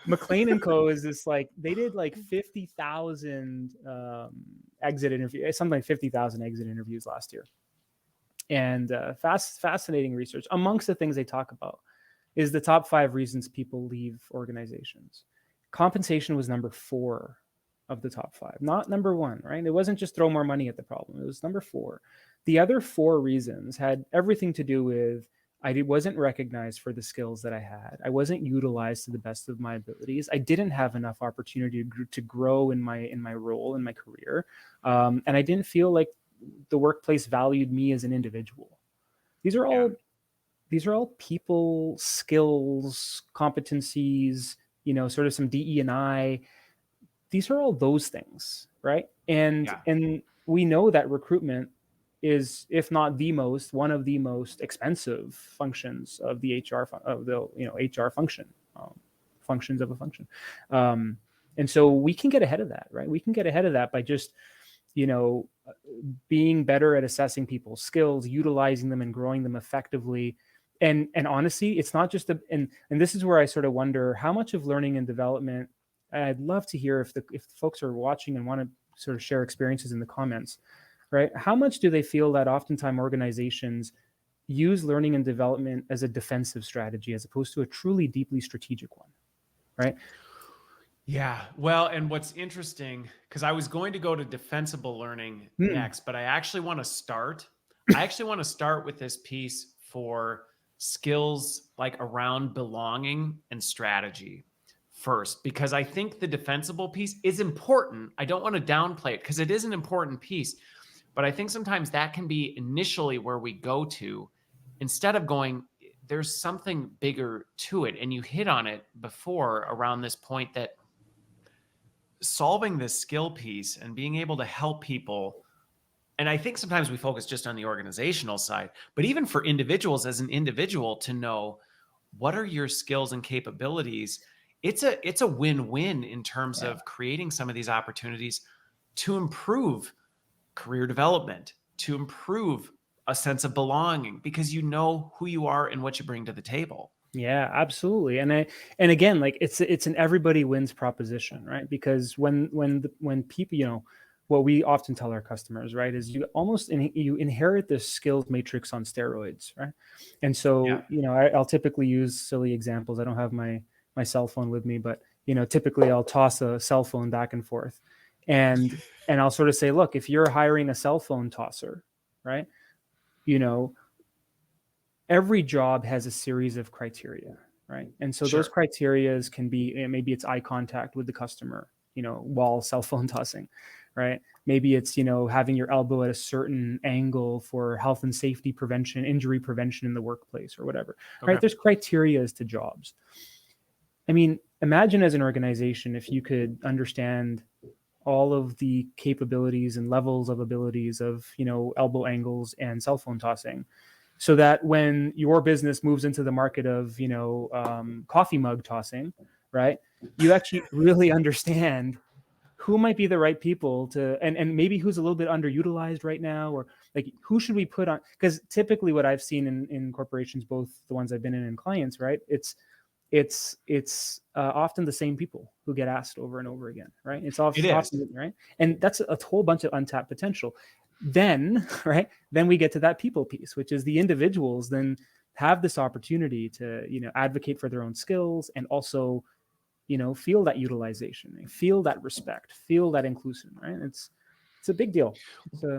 McLean and Co. is this like, they did like 50,000 exit interviews, something like 50,000 exit interviews last year. And fascinating research. Amongst the things they talk about is the top 5 reasons people leave organizations. Compensation was number 4 of the top 5, not number 1, right? It wasn't just throw more money at the problem. It was number 4. The other 4 reasons had everything to do with I wasn't recognized for the skills that I had. I wasn't utilized to the best of my abilities. I didn't have enough opportunity to grow in my role, in my career, and I didn't feel like the workplace valued me as an individual. These are Yeah. all these are all people skills, competencies, sort of some DE and I. These are all those things, right? And Yeah. and we know that recruitment is, if not the most, one of the most expensive functions of the HR function, functions of a function. Um, and so we can get ahead of that, right? We can get ahead of that by just you know being better at assessing people's skills, utilizing them and growing them effectively. And honestly, it's not just and this is where I sort of wonder how much of learning and development. I'd love to hear if folks are watching and want to sort of share experiences in the comments, right? How much do they feel that oftentimes organizations use learning and development as a defensive strategy as opposed to a truly deeply strategic one, right? Yeah. Well, and what's interesting, because I was going to go to defensible learning Mm. next, but I actually want to start with this piece for skills like around belonging and strategy first, because I think the defensible piece is important. I don't want to downplay it because it is an important piece, but I think sometimes that can be initially where we go to instead of going, there's something bigger to it. And you hit on it before around this point that solving this skill piece and being able to help people. And I think sometimes we focus just on the organizational side, but even for individuals as an individual to know what are your skills and capabilities, it's a win-win in terms Yeah. of creating some of these opportunities to improve career development, to improve a sense of belonging because you know who you are and what you bring to the table. Yeah, absolutely. And again, like it's an everybody wins proposition, right? Because when people, what we often tell our customers, right, is you inherit this skills matrix on steroids, right? And Yeah. so, I'll typically use silly examples. I don't have my cell phone with me, but typically I'll toss a cell phone back and forth. And I'll sort of say, look, if you're hiring a cell phone tosser, right? You know, every job has a series of criteria, right? And so those Sure. criterias can be, maybe it's eye contact with the customer, while cell phone tossing, right? Maybe it's, having your elbow at a certain angle for health and safety prevention, injury prevention in the workplace or whatever, right? Okay. There's criterias to jobs. I mean, imagine as an organization, if you could understand all of the capabilities and levels of abilities of, elbow angles and cell phone tossing, so that when your business moves into the market of coffee mug tossing, right, you actually really understand who might be the right people to, and maybe who's a little bit underutilized right now, or like who should we put on, because typically what I've seen in corporations, both the ones I've been in and clients, right, it's often the same people who get asked over and over again, right? It's It is. often, right, and that's a whole bunch of untapped potential. Then right, then we get to that people piece, which is the individuals then have this opportunity to advocate for their own skills, and also feel that utilization, feel that respect, feel that inclusion, right? It's a big deal. It's a